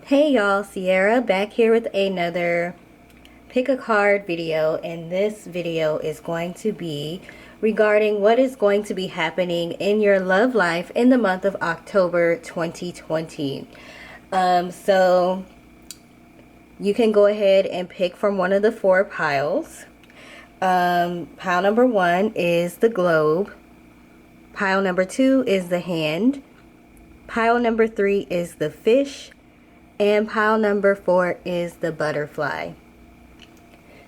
Hey y'all, Sierra back here with another pick a card video, and this video is going to be regarding what is going to be happening in your love life in the month of October 2020. So you can go ahead and pick from one of the four piles. Pile number 1 is the globe. Pile number 2 is the hand. Pile number 3 is the fish. And pile number 4 is the butterfly.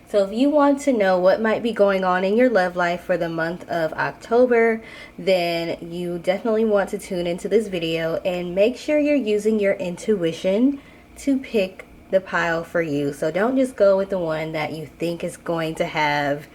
So if you want to know what might be going on in your love life for the month of October, then you definitely want to tune into this video and make sure you're using your intuition to pick the pile for you. So don't just go with the one that you think is going to have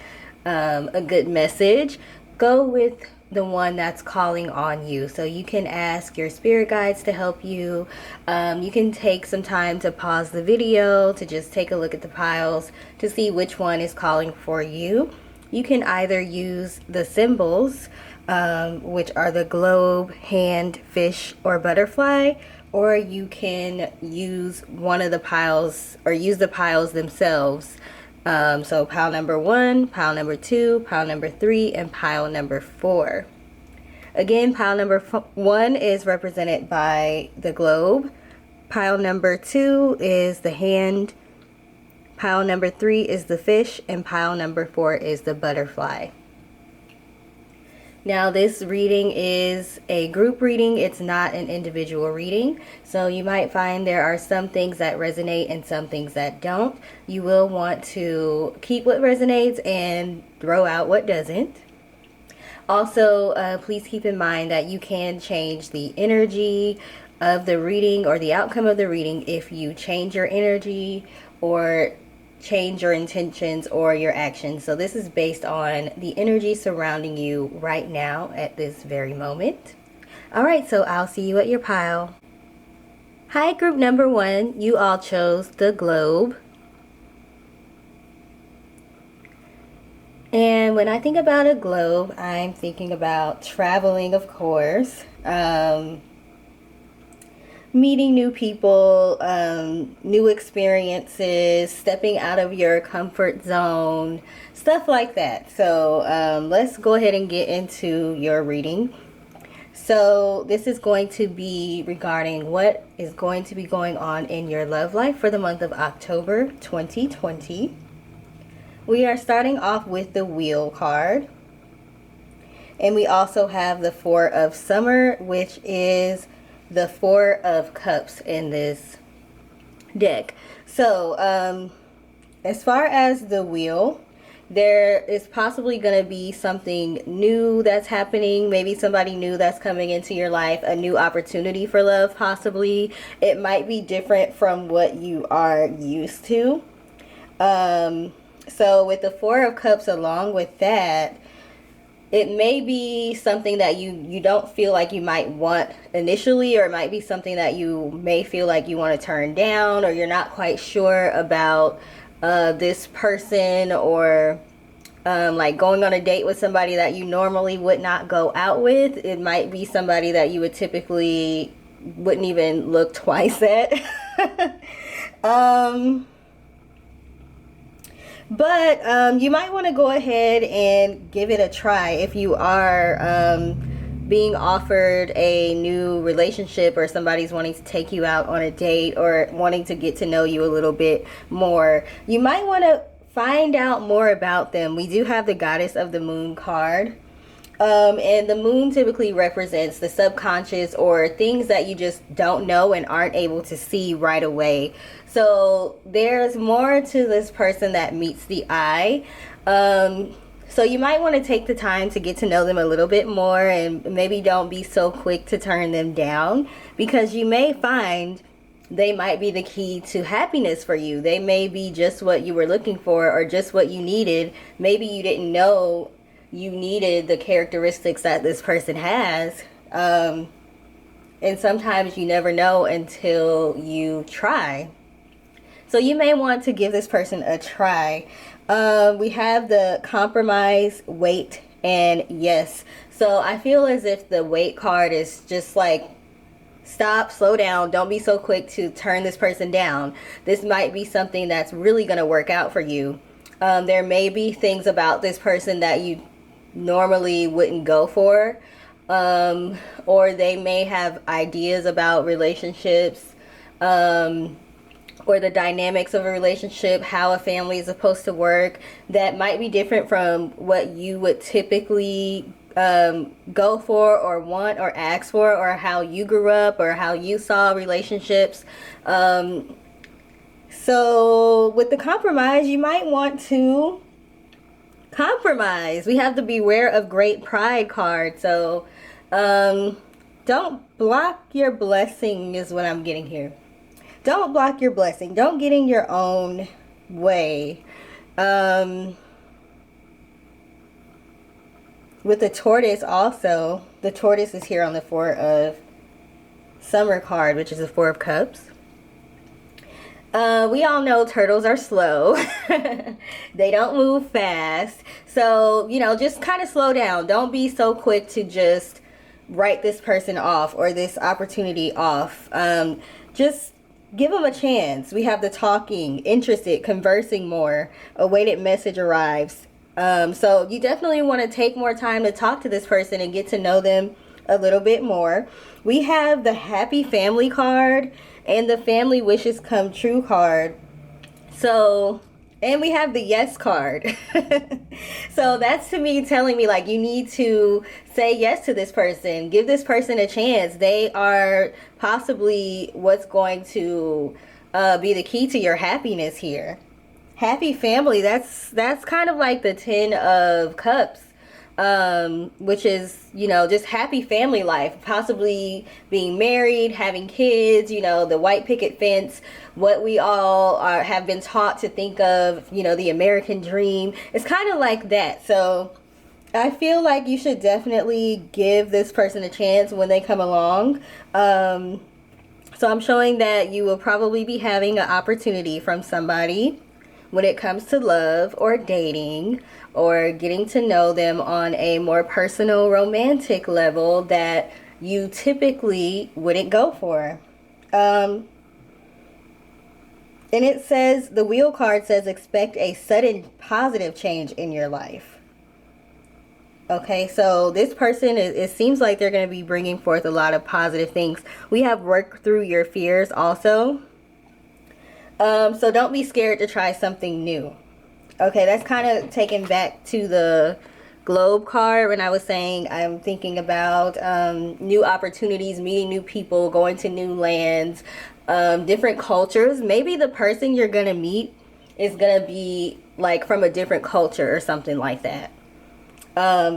a good message. Go with the one that's calling on you. So you can ask your spirit guides to help you. You can take some time to pause the video to just take a look at the piles to see which one is calling for you. You can either use the symbols, which are the globe, hand, fish, or butterfly, or you can use one of the piles or use the piles themselves. So pile number 1, pile number 2, pile number 3, and pile number 4. Again, pile number 1 is represented by the globe. Pile number 2 is the hand. Pile number 3 is the fish, and pile number 4 is the butterfly. Now this reading is a group reading. It's not an individual reading. So you might find there are some things that resonate and some things that don't. You will want to keep what resonates and throw out what doesn't. Also, please keep in mind that you can change the energy of the reading or the outcome of the reading if you change your energy or change your intentions or your actions. So this is based on the energy surrounding you right now at this very moment. All right, so I'll see you at your pile. Hi, group number 1. You all chose the globe. And when I think about a globe, I'm thinking about traveling, of course. Meeting new people, new experiences, stepping out of your comfort zone, stuff like that. So let's go ahead and get into your reading. So this is going to be regarding what is going to be going on in your love life for the month of October 2020. We are starting off with the Wheel card. And we also have the 4 of Summer, which is the 4 of Cups in this deck. So as far as the Wheel, there is possibly going to be something new that's happening. Maybe somebody new that's coming into your life, a new opportunity for love possibly. It might be different from what you are used to. So with the 4 of Cups along with that, it may be something that you don't feel like you might want initially, or it might be something that you may feel like you want to turn down, or you're not quite sure about this person, or like going on a date with somebody that you normally would not go out with. It might be somebody that you would typically wouldn't even look twice at. But you might want to go ahead and give it a try if you are being offered a new relationship, or somebody's wanting to take you out on a date, or wanting to get to know you a little bit more. You might want to find out more about them. We do have the Goddess of the Moon card. And the moon typically represents the subconscious, or things that you just don't know and aren't able to see right away. So there's more to this person that meets the eye. So you might want to take the time to get to know them a little bit more, and maybe don't be so quick to turn them down, because you may find they might be the key to happiness for you. They may be just what you were looking for, or just what you needed. Maybe you didn't know you needed the characteristics that this person has. And sometimes you never know until you try. So you may want to give this person a try. We have the compromise, wait, and yes. So I feel as if the wait card is just like stop, slow down. Don't be so quick to turn this person down. This might be something that's really going to work out for you. There may be things about this person that you normally wouldn't go for, or they may have ideas about relationships, or the dynamics of a relationship, how a family is supposed to work, that might be different from what you would typically go for or want or ask for, or how you grew up or how you saw relationships. So with the compromise, you might want to compromise. We have the Beware of Great Pride card. So don't block your blessing is what I'm getting here. Don't block your blessing. Don't get in your own way. With the tortoise also, the tortoise is here on the Four of Summer card, which is the Four of Cups. We all know turtles are slow. They don't move fast. So, you know, just kind of slow down. Don't be so quick to just write this person off or this opportunity off. Just give them a chance. We have the talking, interested, conversing more, awaited message arrives. So you definitely want to take more time to talk to this person and get to know them a little bit more. We have the Happy Family card and the Family Wishes Come True card. So, and we have the Yes card. So that's to me telling me like you need to say yes to this person. Give this person a chance. They are possibly what's going to be the key to your happiness here. Happy family, that's kind of like the Ten of Cups, which is, you know, just happy family life, possibly being married, having kids, you know, the white picket fence, what we all have been taught to think of, you know, the American dream. It's kind of like that. So I feel like you should definitely give this person a chance when they come along. So I'm showing that you will probably be having an opportunity from somebody when it comes to love or dating or getting to know them on a more personal romantic level that you typically wouldn't go for. And it says, the Wheel card says, expect a sudden positive change in your life. Okay, so this person, it seems like they're going to be bringing forth a lot of positive things. We have worked through your fears also. So don't be scared to try something new. Okay, that's kind of taken back to the Globe card when I was saying I'm thinking about new opportunities, meeting new people, going to new lands, different cultures. Maybe the person you're going to meet is going to be like from a different culture or something like that.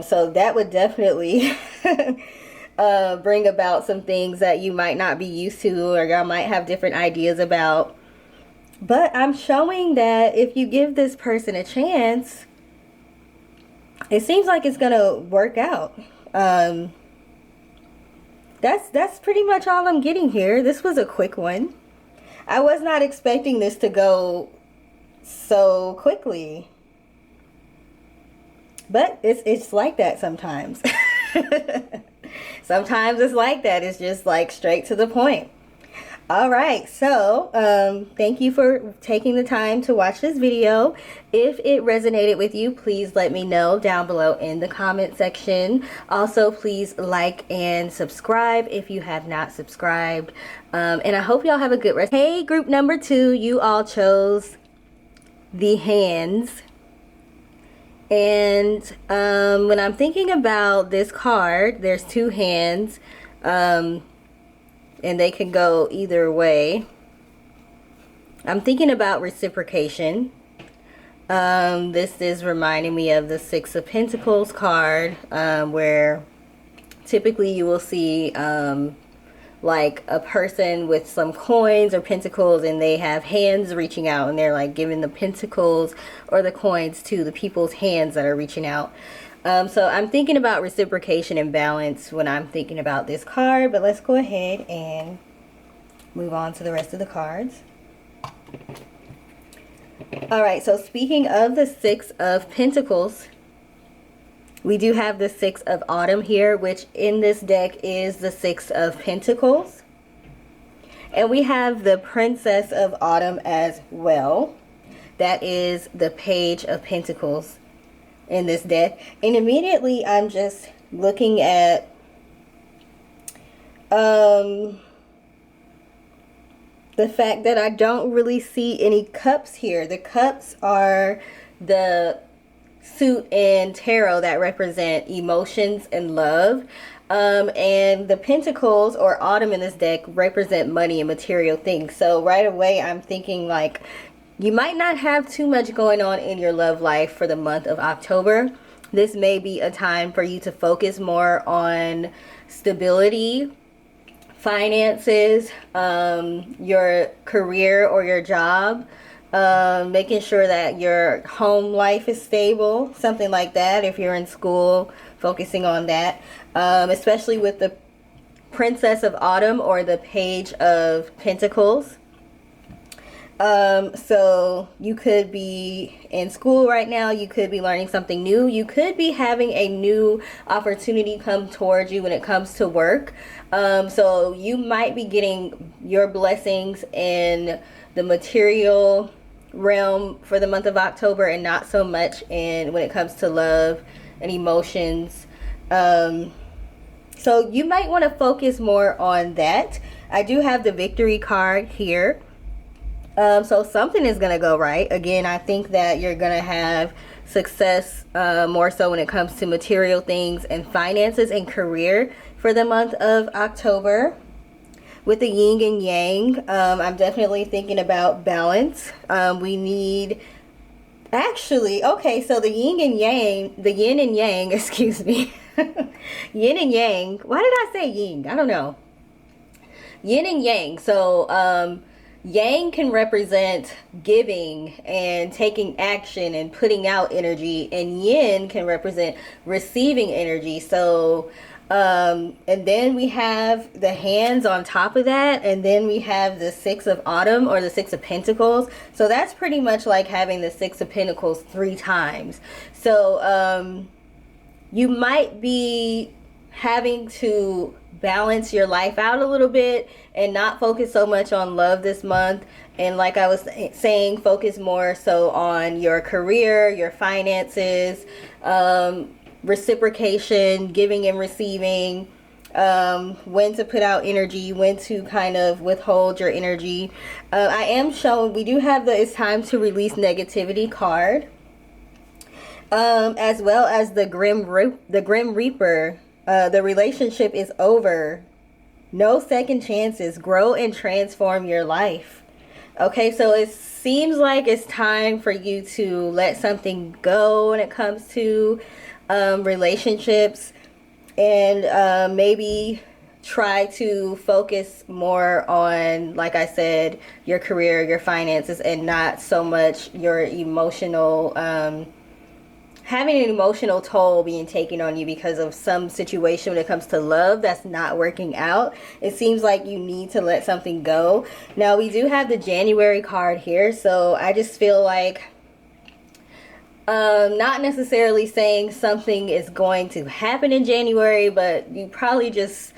So that would definitely bring about some things that you might not be used to or y'all might have different ideas about. But I'm showing that if you give this person a chance, it seems like it's going to work out. That's pretty much all I'm getting here. This was a quick one. I was not expecting this to go so quickly. But it's like that sometimes. Sometimes it's like that. It's just like straight to the point. All right, so thank you for taking the time to watch this video. If it resonated with you, please let me know down below in the comment section. Also, please like and subscribe if you have not subscribed. And I hope y'all have a good rest. Hey, group number 2, you all chose the hands. And when I'm thinking about this card, there's 2 hands. And they can go either way. I'm thinking about reciprocation. This is reminding me of the Six of Pentacles card, where typically you will see like a person with some coins or pentacles, and they have hands reaching out, and they're like giving the pentacles or the coins to the people's hands that are reaching out. So I'm thinking about reciprocation and balance when I'm thinking about this card, but let's go ahead and move on to the rest of the cards. All right, so speaking of the Six of Pentacles, we do have the Six of Autumn here, which in this deck is the Six of Pentacles. And we have the Princess of Autumn as well. That is the Page of Pentacles in this deck. And immediately I'm just looking at the fact that I don't really see any cups here. The cups are the suit in tarot that represent emotions and love. And the pentacles or autumn in this deck represent money and material things. So right away I'm thinking like you might not have too much going on in your love life for the month of October. This may be a time for you to focus more on stability, finances, your career or your job, making sure that your home life is stable, something like that. If you're in school, focusing on that, especially with the Princess of Autumn or the Page of Pentacles. So you could be in school right now, you could be learning something new, you could be having a new opportunity come towards you when it comes to work. So you might be getting your blessings in the material realm for the month of October and not so much in when it comes to love and emotions. So you might want to focus more on that. I do have the Victory card here. So something is going to go right. Again, I think that you're going to have success more so when it comes to material things and finances and career for the month of October. With the yin and yang, I'm definitely thinking about balance. We need... Actually, okay, so the yin and yang, excuse me. Yin and yang. Why did I say yin? I don't know. Yin and yang. So, yang can represent giving and taking action and putting out energy, and yin can represent receiving energy. So and then we have the hands on top of that, and then we have the Six of Autumn or the Six of Pentacles. So that's pretty much like having the Six of Pentacles 3 times. So you might be having to balance your life out a little bit and not focus so much on love this month, and like I was saying, focus more so on your career, your finances, reciprocation, giving and receiving, when to put out energy, when to kind of withhold your energy. I am showing, we do have the It's Time to Release Negativity card, as well as the Grim Reaper. The relationship is over. No second chances. Grow and transform your life. Okay, so it seems like it's time for you to let something go when it comes to relationships, and maybe try to focus more on, like I said, your career, your finances, and not so much your emotional having an emotional toll being taken on you because of some situation when it comes to love that's not working out. It seems like you need to let something go. Now, we do have the January card here, so I just feel like not necessarily saying something is going to happen in January, but you probably just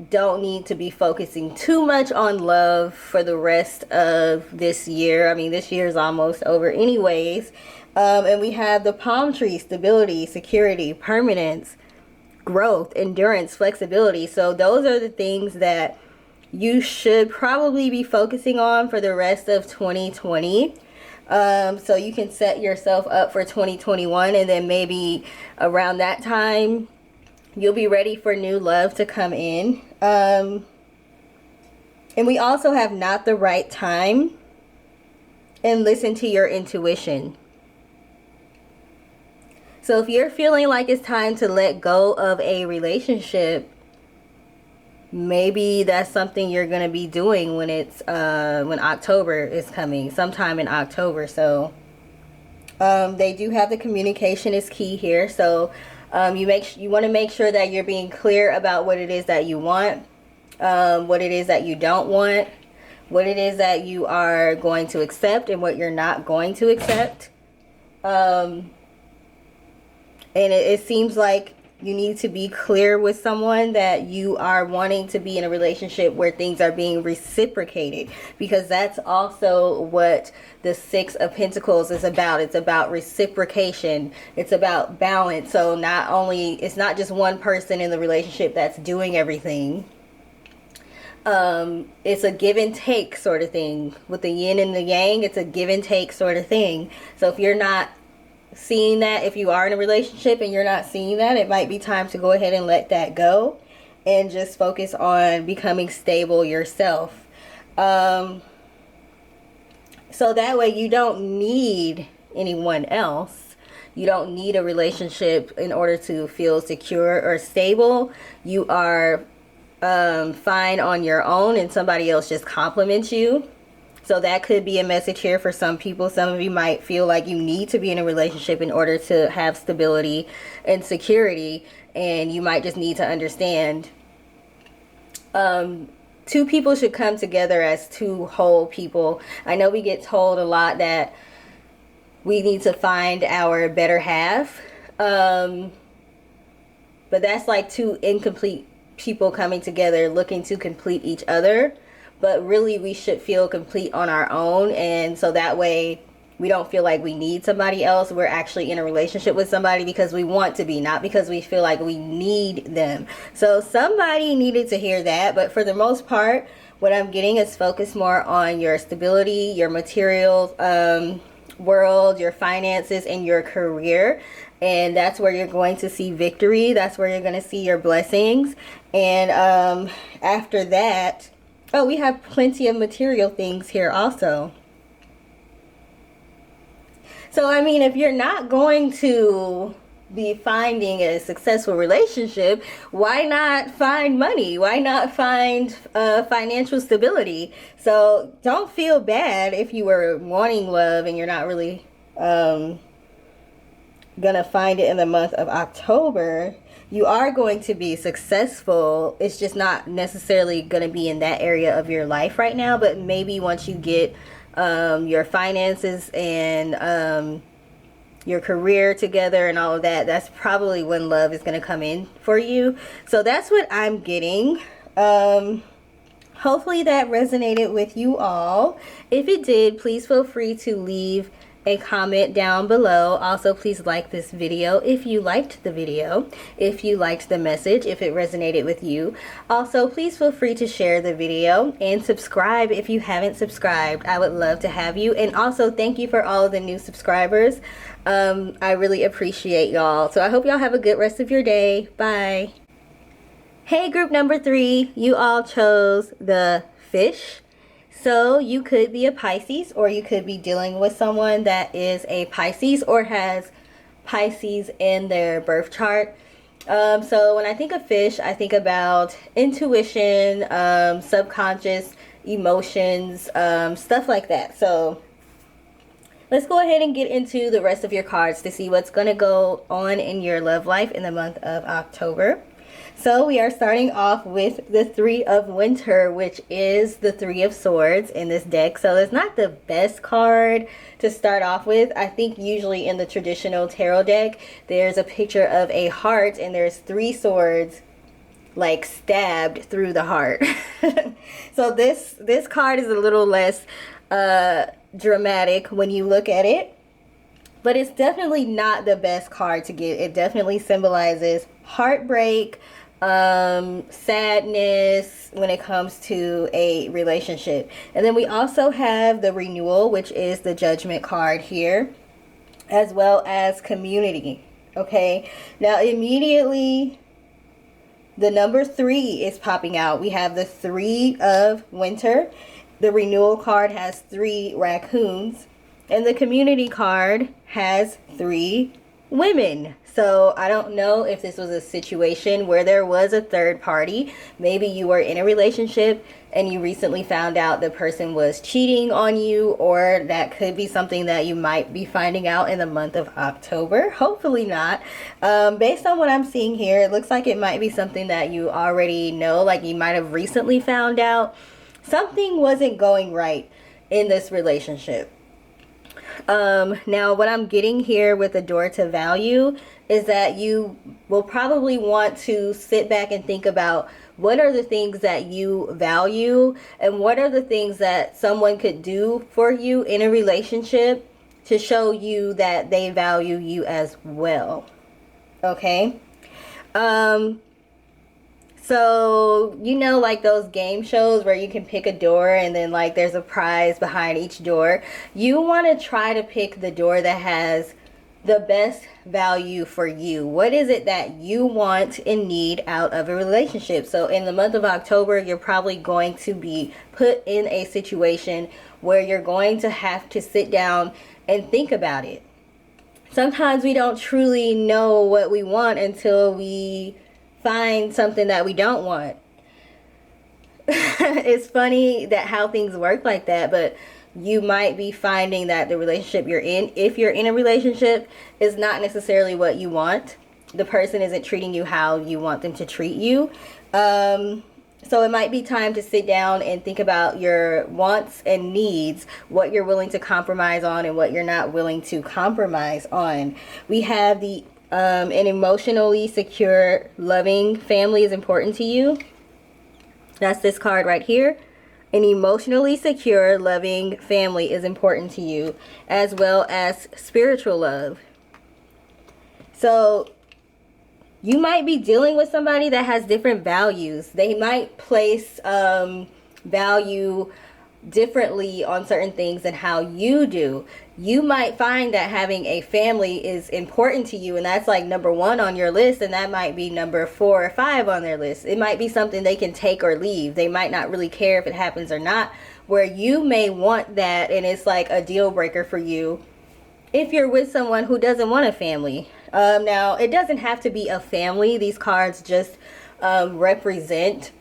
don't need to be focusing too much on love for the rest of this year. I mean, this year is almost over anyways. And we have the palm tree: stability, security, permanence, growth, endurance, flexibility. So those are the things that you should probably be focusing on for the rest of 2020. So you can set yourself up for 2021, and then maybe around that time you'll be ready for new love to come in. And we also have Not the Right Time and Listen to Your Intuition. So if you're feeling like it's time to let go of a relationship, maybe that's something you're going to be doing when it's when October is coming, sometime in October. So they do have the communication is key here. So you want to make sure that you're being clear about what it is that you want, what it is that you don't want, what it is that you are going to accept and what you're not going to accept. And it seems like you need to be clear with someone that you are wanting to be in a relationship where things are being reciprocated, because that's also what the Six of Pentacles is about. It's about reciprocation. It's about balance. So it's not just one person in the relationship that's doing everything. It's a give and take sort of thing. With the yin and the yang, it's a give and take sort of thing. So if you're not seeing that, if you are in a relationship and you're not seeing that, it might be time to go ahead and let that go and just focus on becoming stable yourself. So that way you don't need anyone else. You don't need a relationship in order to feel secure or stable. You are fine on your own, and somebody else just compliments you. So that could be a message here for some people. Some of you might feel like you need to be in a relationship in order to have stability and security, and you might just need to understand two people should come together as two whole people. I know we get told a lot that we need to find our better half, but that's like two incomplete people coming together looking to complete each other. But really we should feel complete on our own, and so that way we don't feel like we need somebody else. We're actually in a relationship with somebody because we want to be, not because we feel like we need them. So somebody needed to hear that. But for the most part, what I'm getting is focus more on your stability, your materials world, your finances, and your career. And that's where you're going to see victory. That's where you're going to see your blessings. And after that, oh, we have plenty of material things here also. So, I mean, if you're not going to be finding a successful relationship, why not find money? Why not find financial stability? So don't feel bad if you were wanting love and you're not really gonna find it in the month of October. You are going to be successful. It's just not necessarily going to be in that area of your life right now, but maybe once you get your finances and your career together and all of that, that's probably when love is going to come in for you. So that's what I'm getting. Hopefully that resonated with you all. If it did, please feel free to leave a comment down below. Also, please like this video if you liked the video, if you liked the message, if it resonated with you. Also, please feel free to share the video and subscribe if you haven't subscribed. I would love to have you. And also, thank you for all of the new subscribers. I really appreciate y'all. So I hope y'all have a good rest of your day. Bye. Hey, group number 3, you all chose the fish. So you could be a Pisces, or you could be dealing with someone that is a Pisces or has Pisces in their birth chart. So when I think of fish, I think about intuition, subconscious emotions, stuff like that. So let's go ahead and get into the rest of your cards to see what's going to go on in your love life in the month of October. So we are starting off with the Three of Winter, which is the Three of Swords in this deck. So it's not the best card to start off with. I think usually in the traditional tarot deck, there's a picture of a heart and there's 3 swords like stabbed through the heart. So this card is a little less dramatic when you look at it. But it's definitely not the best card to get. It definitely symbolizes heartbreak, sadness when it comes to a relationship. And then we also have the renewal, which is the Judgment card here, as well as community. Okay, now immediately the number 3 is popping out. We have the Three of Winter. The renewal card has 3 raccoons, and the community card has 3 women. So I don't know if this was a situation where there was a third party. Maybe you were in a relationship and you recently found out the person was cheating on you, or that could be something that you might be finding out in the month of October. Hopefully not. Based on what I'm seeing here, it looks like it might be something that you already know, like you might have recently found out something wasn't going right in this relationship. Now what I'm getting here with the door to value is that you will probably want to sit back and think about what are the things that you value and what are the things that someone could do for you in a relationship to show you that they value you as well. Okay? So, you know, like those game shows where you can pick a door and then like there's a prize behind each door. You want to try to pick the door that has the best value for you. What is it that you want and need out of a relationship? So in the month of October, you're probably going to be put in a situation where you're going to have to sit down and think about it. Sometimes we don't truly know what we want until we find something that we don't want. It's funny that how things work like that, but you might be finding that the relationship you're in, if you're in a relationship, is not necessarily what you want. The person isn't treating you how you want them to treat you. So it might be time to sit down and think about your wants and needs, what you're willing to compromise on and what you're not willing to compromise on. We have the an emotionally secure, loving family is important to you. That's this card right here. An emotionally secure, loving family is important to you, as well as spiritual love. So you might be dealing with somebody that has different values. They might place value differently on certain things than how you do. You might find that having a family is important to you, and that's like number 1 on your list, and that might be number 4 or 5 on their list. It might be something they can take or leave. They might not really care if it happens or not, where you may want that and it's like a deal breaker for you if you're with someone who doesn't want a family. Now, it doesn't have to be a family. These cards just represent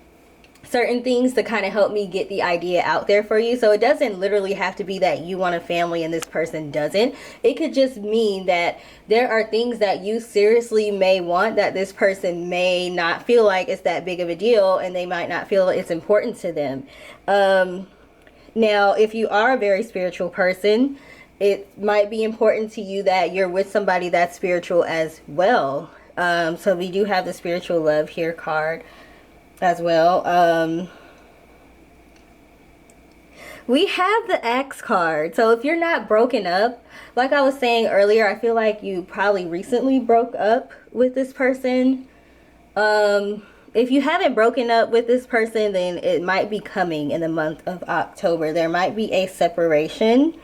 certain things to kind of help me get the idea out there for you. So it doesn't literally have to be that you want a family and this person doesn't. It could just mean that there are things that you seriously may want that this person may not feel like it's that big of a deal, and they might not feel it's important to them. Now, if you are a very spiritual person, it might be important to you that you're with somebody that's spiritual as well. So we do have the spiritual love here card as well. We have the Axe card. So if you're not broken up, like I was saying earlier, I feel like you probably recently broke up with this person. If you haven't broken up with this person, then it might be coming in the month of October. There might be a separation.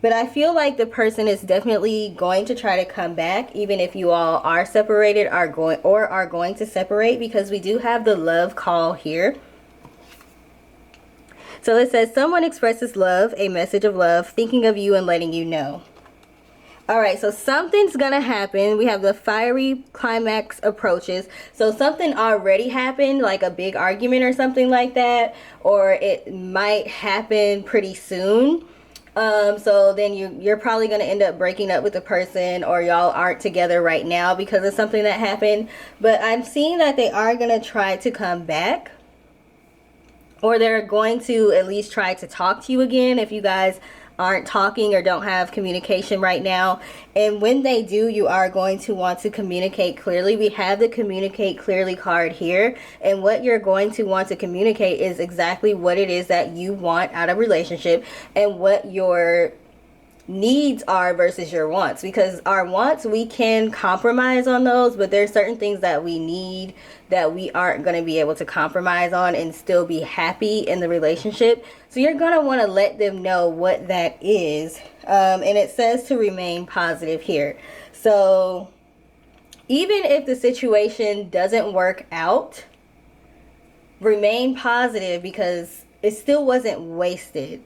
But I feel like the person is definitely going to try to come back, even if you all are separated, are going to separate, because we do have the love call here. So it says, someone expresses love, a message of love, thinking of you and letting you know. All right, so something's going to happen. We have the fiery climax approaches. So something already happened, like a big argument or something like that, or it might happen pretty soon. So then you're probably going to end up breaking up with the person, or y'all aren't together right now because of something that happened. But I'm seeing that they are going to try to come back, or they're going to at least try to talk to you again if you guys aren't talking or don't have communication right now. And when they do, you are going to want to communicate clearly. We have the communicate clearly card here, and what you're going to want to communicate is exactly what it is that you want out of a relationship and what your needs are versus your wants. Because our wants, we can compromise on those, but there's certain things that we need that we aren't going to be able to compromise on and still be happy in the relationship. So you're going to want to let them know what that is. And it says to remain positive here. So even if the situation doesn't work out, remain positive, because it still wasn't wasted.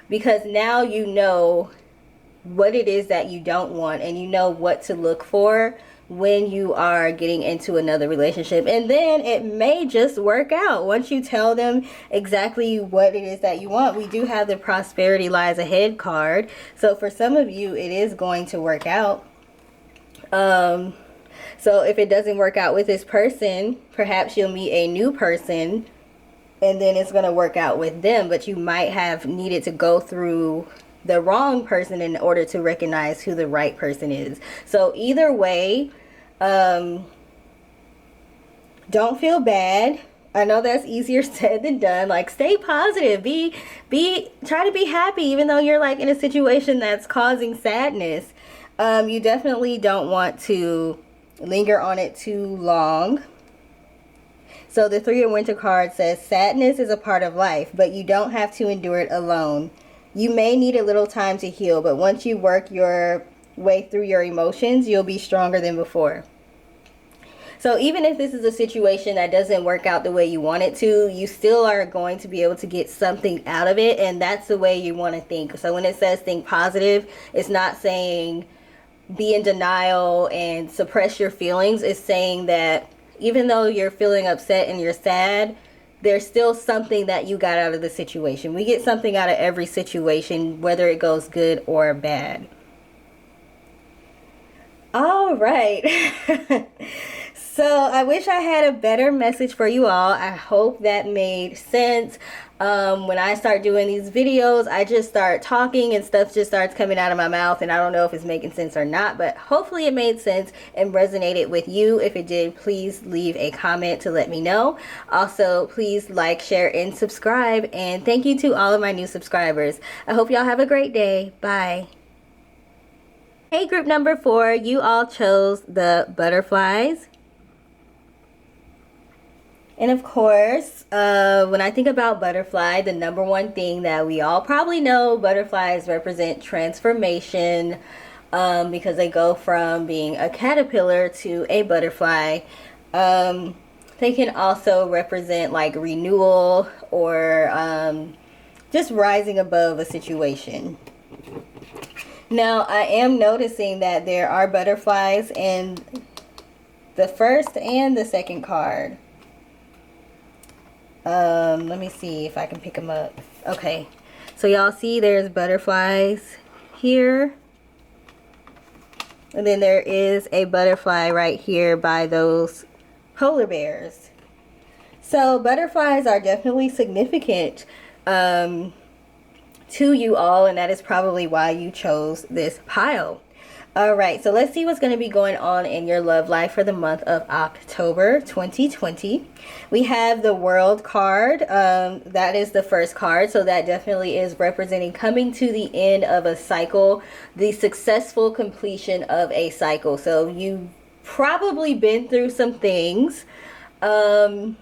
Because now you know what it is that you don't want, and you know what to look for when you are getting into another relationship. And then it may just work out once you tell them exactly what it is that you want. We do have the prosperity lies ahead card, so for some of you it is going to work out. So if it doesn't work out with this person, perhaps you'll meet a new person and then it's going to work out with them, but you might have needed to go through the wrong person in order to recognize who the right person is. So either way, don't feel bad. I know that's easier said than done. Like, stay positive, try to be happy, even though you're like in a situation that's causing sadness. You definitely don't want to linger on it too long. So the Three of Winter card says, sadness is a part of life, but you don't have to endure it alone. You may need a little time to heal, but once you work your way through your emotions, you'll be stronger than before. So even if this is a situation that doesn't work out the way you want it to, you still are going to be able to get something out of it, and that's the way you want to think. So when it says think positive, it's not saying be in denial and suppress your feelings. It's saying that even though you're feeling upset and you're sad, there's still something that you got out of the situation. We get something out of every situation, whether it goes good or bad. All right. So I wish I had a better message for you all. I hope that made sense. When I start doing these videos, I just start talking and stuff just starts coming out of my mouth, and I don't know if it's making sense or not, but hopefully it made sense and resonated with you. If it did, please leave a comment to let me know. Also, please like, share, and subscribe. And thank you to all of my new subscribers. I hope y'all have a great day. Bye. Hey, group number 4, you all chose the butterflies. And of course, when I think about butterfly, the number one thing that we all probably know, butterflies represent transformation, because they go from being a caterpillar to a butterfly. They can also represent like renewal or just rising above a situation. Now, I am noticing that there are butterflies in the first and the second card. Let me see if I can pick them up. Okay, so y'all see there's butterflies here, and then there is a butterfly right here by those polar bears. So butterflies are definitely significant to you all, and that is probably why you chose this pile. Alright, so let's see what's going to be going on in your love life for the month of October 2020. We have the World card. That is the first card, so that definitely is representing coming to the end of a cycle, the successful completion of a cycle. So you've probably been through some things. So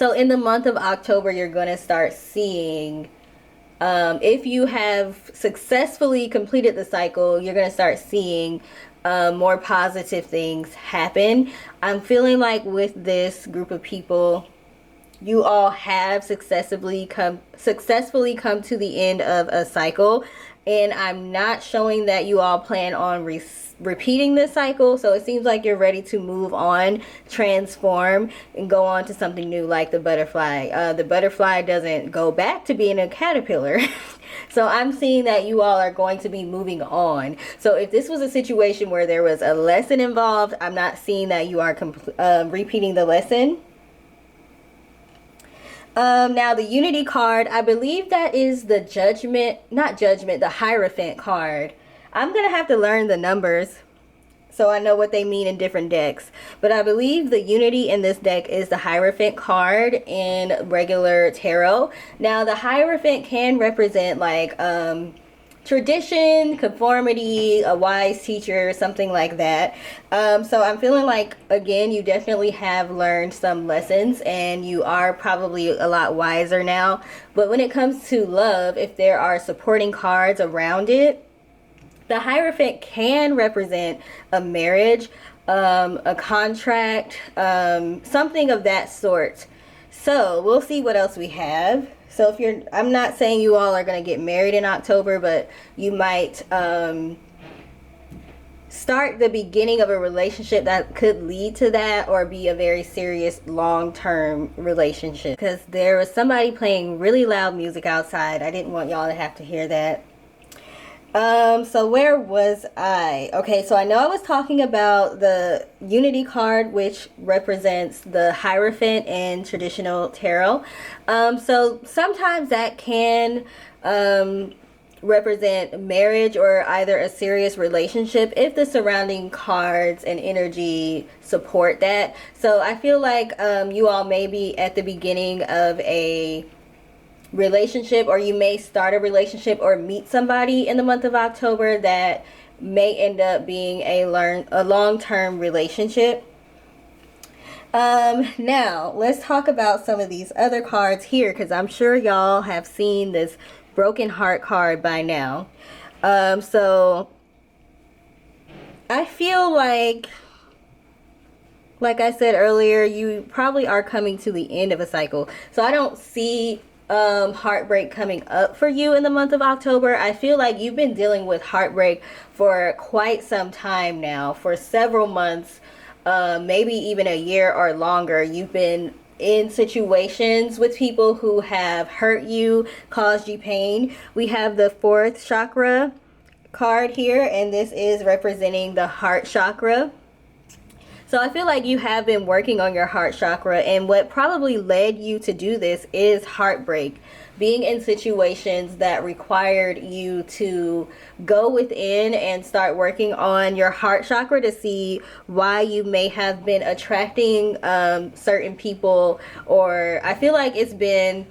in the month of October, you're going to start seeing, if you have successfully completed the cycle, you're going to start seeing more positive things happen. I'm feeling like with this group of people, you all have successfully come to the end of a cycle, and I'm not showing that you all plan on repeating this cycle. So it seems like you're ready to move on, transform, and go on to something new, like the butterfly. The butterfly doesn't go back to being a caterpillar. So I'm seeing that you all are going to be moving on. So if this was a situation where there was a lesson involved, I'm not seeing that you are repeating the lesson. Now the Unity card, I believe that is the the Hierophant card. I'm gonna have to learn the numbers so I know what they mean in different decks, but I believe the Unity in this deck is the Hierophant card in regular tarot. Now the Hierophant can represent like tradition, conformity, a wise teacher, something like that. So I'm feeling like, again, you definitely have learned some lessons and you are probably a lot wiser now. But when it comes to love, if there are supporting cards around it, the Hierophant can represent a marriage, a contract, something of that sort. So we'll see what else we have. So if you're, I'm not saying you all are going to get married in October, but you might start the beginning of a relationship that could lead to that, or be a very serious long-term relationship. Because there was somebody playing really loud music outside. I didn't want y'all to have to hear that. So where was I? Okay, so I know I was talking about the Unity card, which represents the Hierophant in traditional tarot. So sometimes that can represent marriage or either a serious relationship if the surrounding cards and energy support that. So I feel like you all may be at the beginning of a relationship, or you may start a relationship or meet somebody in the month of October that may end up being a long-term relationship. Now let's talk about some of these other cards here, because I'm sure y'all have seen this broken heart card by now. So I feel like I said earlier, you probably are coming to the end of a cycle. So I don't see heartbreak coming up for you in the month of October. I feel like you've been dealing with heartbreak for quite some time now, for several months, maybe even a year or longer. You've been in situations with people who have hurt you, caused you pain. We have the fourth chakra card here, and this is representing the heart chakra. So I feel like you have been working on your heart chakra, and what probably led you to do this is heartbreak. Being in situations that required you to go within and start working on your heart chakra to see why you may have been attracting certain people. Or I feel like it's been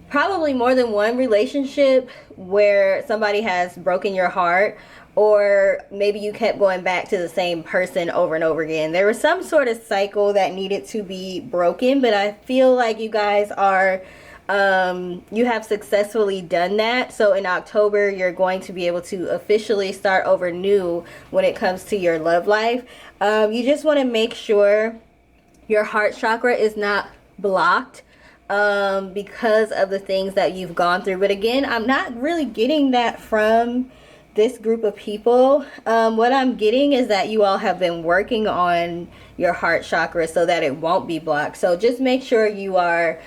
probably more than one relationship where somebody has broken your heart, or maybe you kept going back to the same person over and over again. There was some sort of cycle that needed to be broken, but I feel like you guys are you have successfully done that. So in October, you're going to be able to officially start over new when it comes to your love life. You just want to make sure your heart chakra is not blocked because of the things that you've gone through. But again, I'm not really getting that from this group of people. What I'm getting is that you all have been working on your heart chakra so that it won't be blocked. So just make sure you are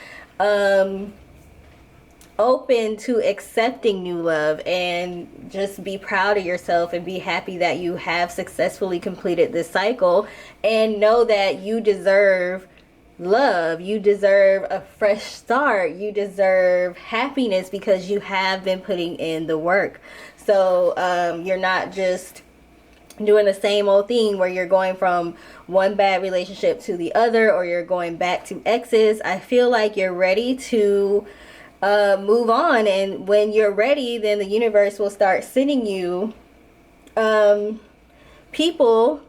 open to accepting new love, and just be proud of yourself and be happy that you have successfully completed this cycle, and know that you deserve love, you deserve a fresh start, you deserve happiness, because you have been putting in the work. So you're not just doing the same old thing where you're going from one bad relationship to the other, or you're going back to exes. I feel like you're ready to move on, and when you're ready, then the universe will start sending you people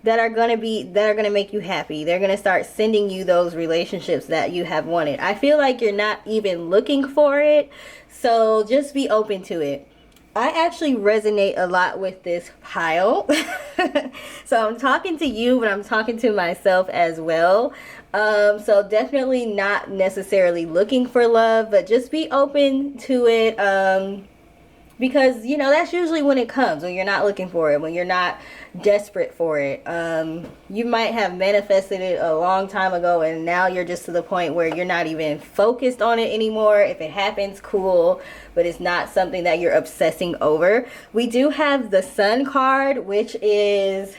that are going to make you happy. They're going to start sending you those relationships that you have wanted. I feel like you're not even looking for it, so just be open to it. I actually resonate a lot with this pile. So I'm talking to you, but I'm talking to myself as well. So definitely not necessarily looking for love, but just be open to it. Because, you know, that's usually when it comes, when you're not looking for it, when you're not desperate for it. You might have manifested it a long time ago, and now you're just to the point where you're not even focused on it anymore. If it happens, cool, but it's not something that you're obsessing over. We do have the Sun card, which is,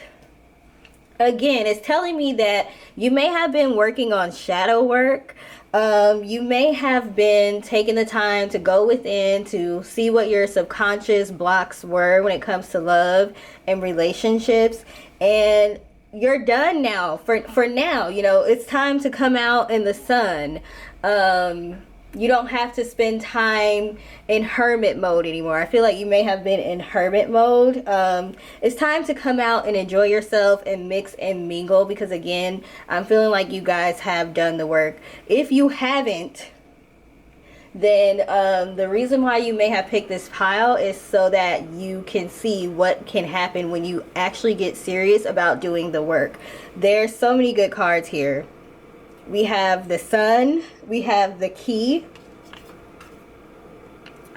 again, it's telling me that you may have been working on shadow work. You may have been taking the time to go within to see what your subconscious blocks were when it comes to love and relationships, and you're done now. For now, you know, it's time to come out in the sun. You don't have to spend time in hermit mode anymore. I feel like you may have been in hermit mode. It's time to come out and enjoy yourself and mix and mingle, because again, I'm feeling like you guys have done the work. If you haven't, then the reason why you may have picked this pile is so that you can see what can happen when you actually get serious about doing the work. There's so many good cards here. We have the Sun, we have the Key,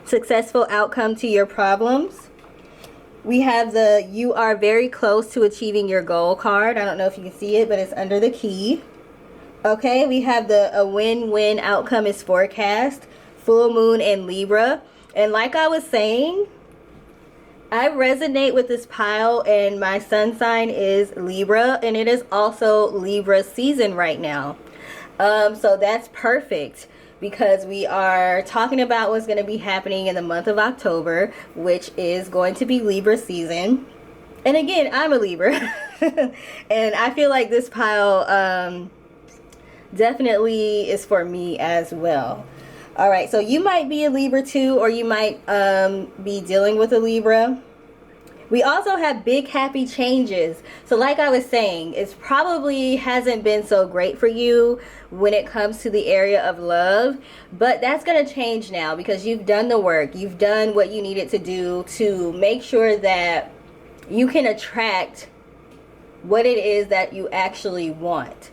successful outcome to your problems. We have the You are very close to achieving your goal card. I don't know if you can see it, but it's under the Key. Okay, we have the A win-win outcome is forecast, full moon and Libra. And like I was saying, I resonate with this pile, and my sun sign is Libra, and it is also Libra season right now. So that's perfect because we are talking about what's going to be happening in the month of October, which is going to be Libra season. And again, I'm a Libra, and I feel like this pile definitely is for me as well. All right, so you might be a Libra too, or you might be dealing with a Libra. We also have big happy changes. So like I was saying, it's probably hasn't been so great for you when it comes to the area of love, but that's going to change now because you've done the work. You've done what you needed to do to make sure that you can attract what it is that you actually want.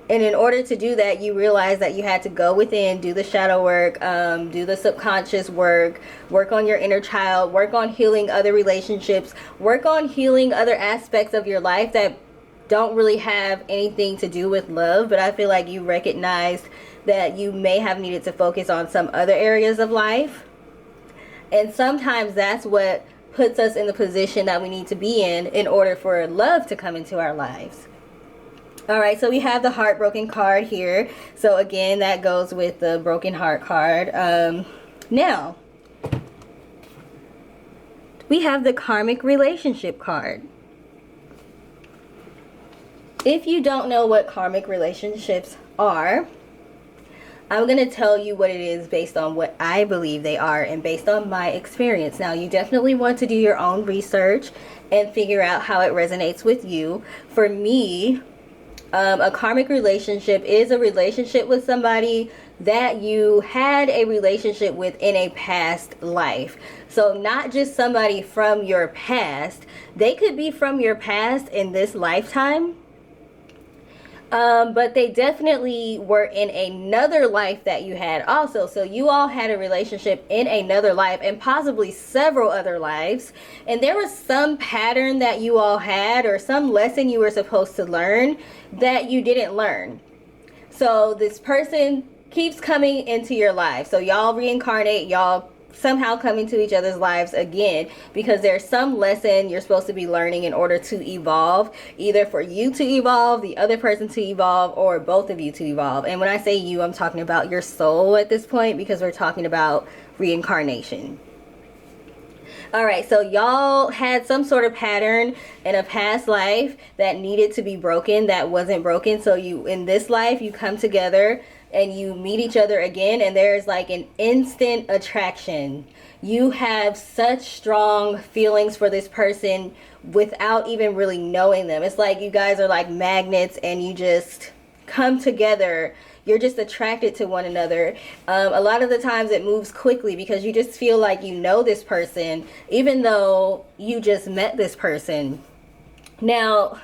And in order to do that, you realize that you had to go within, do the shadow work, do the subconscious work, work on your inner child, work on healing other relationships, work on healing other aspects of your life that don't really have anything to do with love. But I feel like you recognized that you may have needed to focus on some other areas of life. And sometimes that's what puts us in the position that we need to be in order for love to come into our lives. All right, so we have the heartbroken card here. So again, that goes with the broken heart card. Now, we have the karmic relationship card. If you don't know what karmic relationships are, I'm going to tell you what it is based on what I believe they are and based on my experience. Now, you definitely want to do your own research and figure out how it resonates with you. For me, a karmic relationship is a relationship with somebody that you had a relationship with in a past life. So not just somebody from your past. They could be from your past in this lifetime. But they definitely were in another life that you had also. So you all had a relationship in another life and possibly several other lives. And there was some pattern that you all had or some lesson you were supposed to learn that you didn't learn. So this person keeps coming into your life. So y'all reincarnate, y'all somehow come into each other's lives again because there's some lesson you're supposed to be learning in order to evolve, either for you to evolve, the other person to evolve, or both of you to evolve. And when I say you, I'm talking about your soul at this point because we're talking about reincarnation. All right, so y'all had some sort of pattern in a past life that needed to be broken, that wasn't broken. So you, in this life, you come together and you meet each other again, and there's like an instant attraction. You have such strong feelings for this person without even really knowing them. It's like you guys are like magnets and you just come together. You're just attracted to one another. A lot of the times it moves quickly because you just feel like you know this person, even though you just met this person. Now,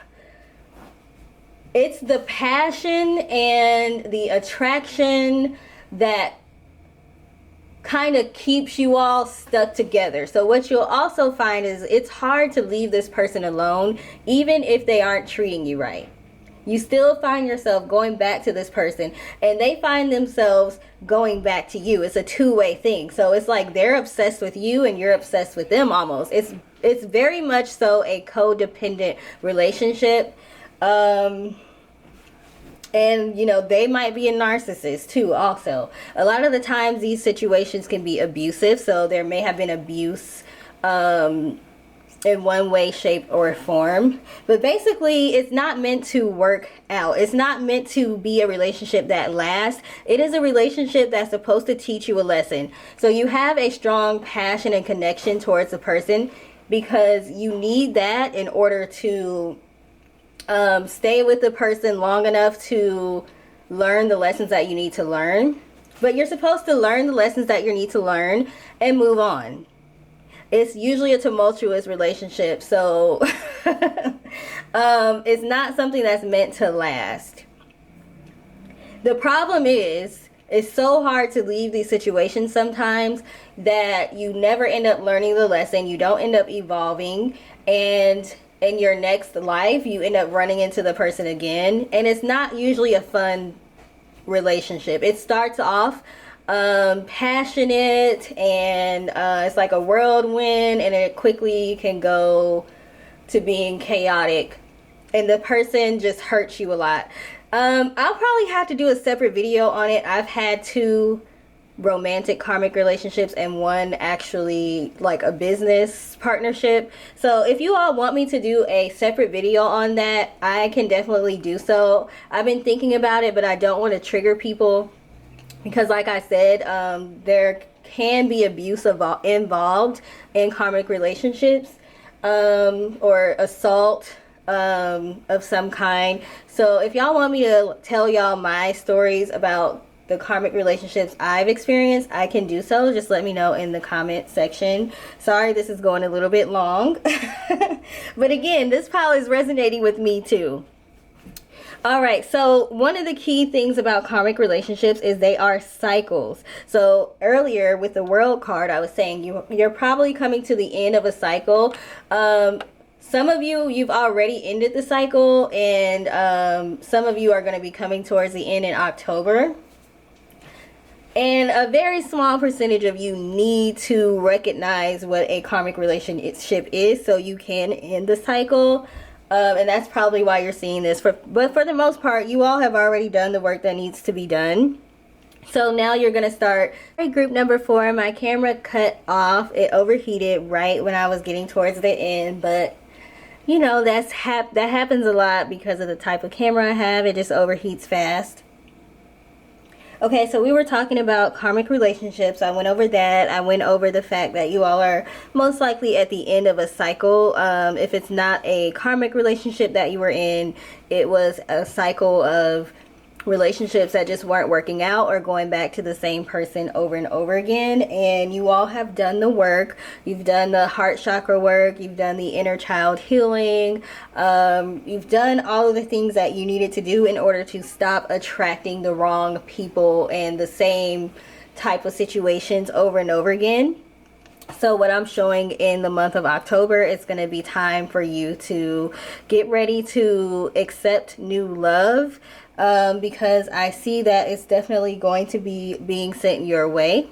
it's the passion and the attraction that kind of keeps you all stuck together. So what you'll also find is it's hard to leave this person alone, even if they aren't treating you right. You still find yourself going back to this person and they find themselves going back to you. It's a two-way thing. So it's like they're obsessed with you and you're obsessed with them almost. It's very much so a codependent relationship. And you know, they might be a narcissist too also. A lot of the times these situations can be abusive, so there may have been abuse in one way, shape, or form. But basically, it's not meant to work out. It's not meant to be a relationship that lasts. It is a relationship that's supposed to teach you a lesson. So you have a strong passion and connection towards the person because you need that in order to stay with the person long enough to learn the lessons that you need to learn. But you're supposed to learn the lessons that you need to learn and move on. It's usually a tumultuous relationship, so it's not something that's meant to last. The problem is, it's so hard to leave these situations sometimes that you never end up learning the lesson. You don't end up evolving, and in your next life, you end up running into the person again. And it's not usually a fun relationship. It starts off passionate, and it's like a whirlwind, and it quickly can go to being chaotic, and the person just hurts you a lot. I'll probably have to do a separate video on it. I've had 2 romantic karmic relationships and 1 actually like a business partnership. So if you all want me to do a separate video on that, I can definitely do so. I've been thinking about it, but I don't want to trigger people because, like I said, there can be abuse involved in karmic relationships, or assault of some kind. So if y'all want me to tell y'all my stories about the karmic relationships I've experienced, I can do so. Just let me know in the comment section. Sorry, this is going a little bit long. But again, this pile is resonating with me too. Alright, so one of the key things about karmic relationships is they are cycles. So earlier with the World card, I was saying you're probably coming to the end of a cycle. Some of you've already ended the cycle, and some of you are going to be coming towards the end in October. And a very small percentage of you need to recognize what a karmic relationship is so you can end the cycle. And that's probably why you're seeing this. But for the most part, you all have already done the work that needs to be done. So now you're going to start group number 4. My camera cut off. It overheated right when I was getting towards the end. But, you know, that happens a lot because of the type of camera I have. It just overheats fast. Okay, so we were talking about karmic relationships. I went over that. I went over the fact that you all are most likely at the end of a cycle. If it's not a karmic relationship that you were in, it was a cycle of relationships that just weren't working out or going back to the same person over and over again. And you all have done the work. You've done the heart chakra work. You've done the inner child healing. You've done all of the things that you needed to do in order to stop attracting the wrong people and the same type of situations over and over again. So what I'm showing in the month of October, it's going to be time for you to get ready to accept new love, because I see that it's definitely going to be being sent your way.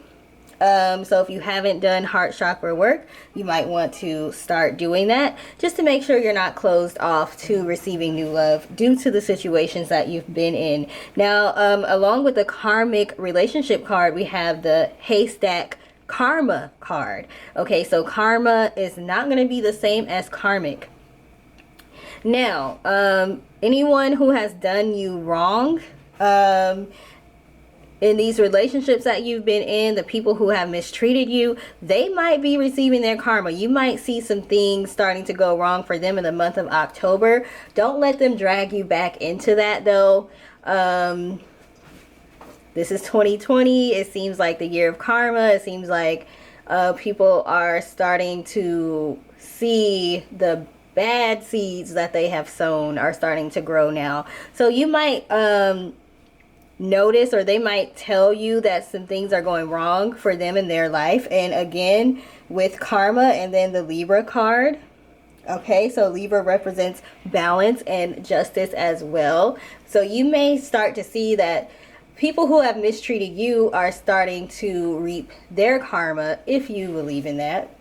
So if you haven't done heart chakra work, you might want to start doing that just to make sure you're not closed off to receiving new love due to the situations that you've been in. Now, along with the karmic relationship card, we have the haystack karma card. Okay, so karma is not going to be the same as karmic. Now, anyone who has done you wrong, in these relationships that you've been in, the people who have mistreated you, they might be receiving their karma. You might see some things starting to go wrong for them in the month of October. Don't let them drag you back into that though. This is 2020. It seems like the year of karma. It seems like people are starting to see the bad seeds that they have sown are starting to grow now. So you might notice, or they might tell you that some things are going wrong for them in their life. And again, with karma and then the Libra card. Okay, so Libra represents balance and justice as well. So you may start to see that people who have mistreated you are starting to reap their karma, if you believe in that.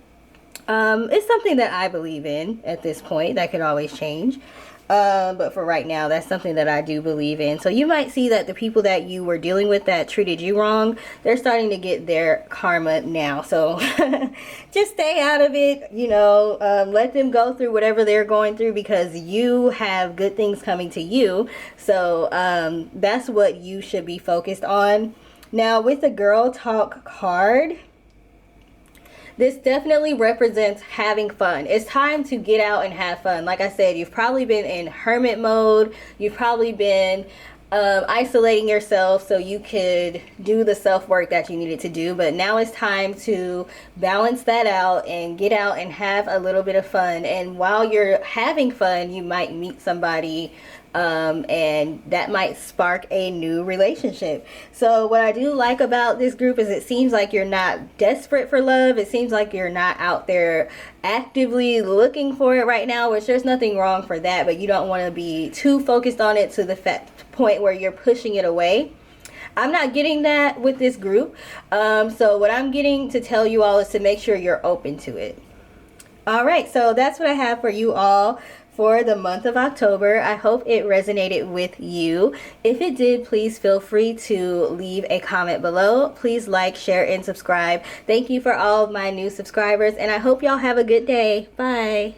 It's something that I believe in at this point. That could always change. But for right now, that's something that I do believe in. So you might see that the people that you were dealing with that treated you wrong, they're starting to get their karma now. So just stay out of it, you know, let them go through whatever they're going through, because you have good things coming to you. So that's what you should be focused on. Now with the Girl Talk card, this definitely represents having fun. It's time to get out and have fun. Like I said, you've probably been in hermit mode. You've probably been isolating yourself so you could do the self-work that you needed to do. But now it's time to balance that out and get out and have a little bit of fun. And while you're having fun, you might meet somebody and that might spark a new relationship. So what I do like about this group is it seems like you're not desperate for love. It seems like you're not out there actively looking for it right now, which there's nothing wrong for that, but you don't want to be too focused on it to the point where you're pushing it away. I'm not getting that with this group. So what I'm getting to tell you all is to make sure you're open to it. All right, so that's what I have for you all for the month of October. I hope it resonated with you. If it did, please feel free to leave a comment below. Please like, share, and subscribe. Thank you for all of my new subscribers, and I hope y'all have a good day. Bye.